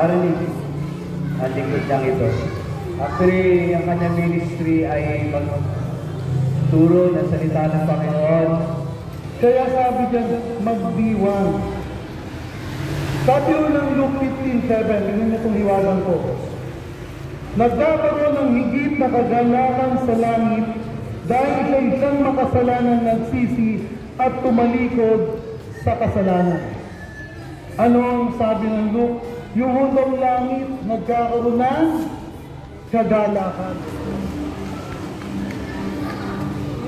marinig ang lingkod niyang ito. Actually, ang kanyang ministry ay magturo ng salita ng Panginoon. Kaya sabi dyan, magdiwang. Sabi ng Luke 15:7, yun na itong hiwalang ko. Nagkakaroon ng higit na kagalakan sa langit dahil sa isang makasalanan nagsisi at tumalikod sa kasalanan. Ano ang sabi ng Luke? Yung hundang langit nagkakaroon ng kagalakan.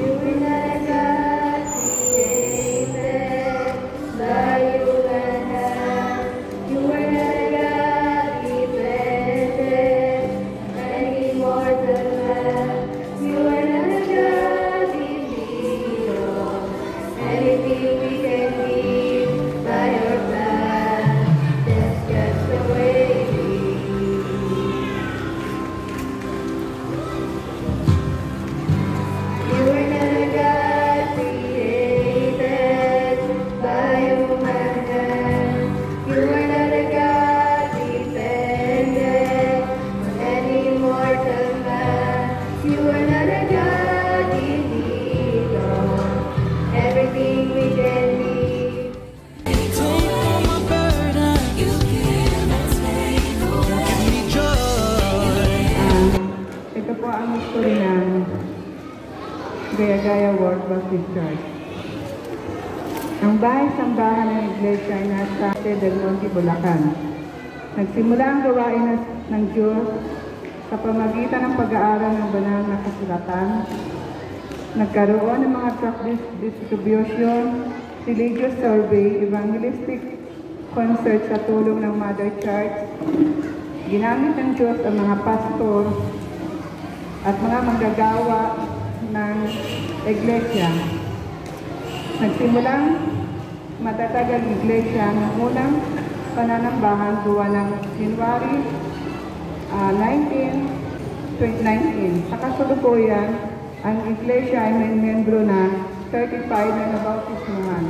You were not God created by human hand. You were not God dependent, an immortal man. You were not God illegal. Anything we can give by your plan. That's just the way it is. You were not a God created by human hand. You were not a God dependent on any mortal man. You were not a God illegal. Everything we can need. Ito po ang history ng Gaya-Gaya World Baptist Church. Ang bahay-sambahan ng iglesia ay nasa Del Monte, Bulacan. Nagsimula ang gawain ng Diyos sa pamagitan ng pag-aaral ng banal na kasulatan. Nagkaroon ng mga tract distribution, religious survey, evangelistic concert sa tulong ng Mother Church. Ginamit ng Diyos ang mga pastor at mga manggagawa ng iglesia. Nagsimulang matatag ang iglesia ng unang pananambahan buwan ng January 2019. Sa kasalukuyan, ang iglesia ay may membro na 35 na nabautismuhan.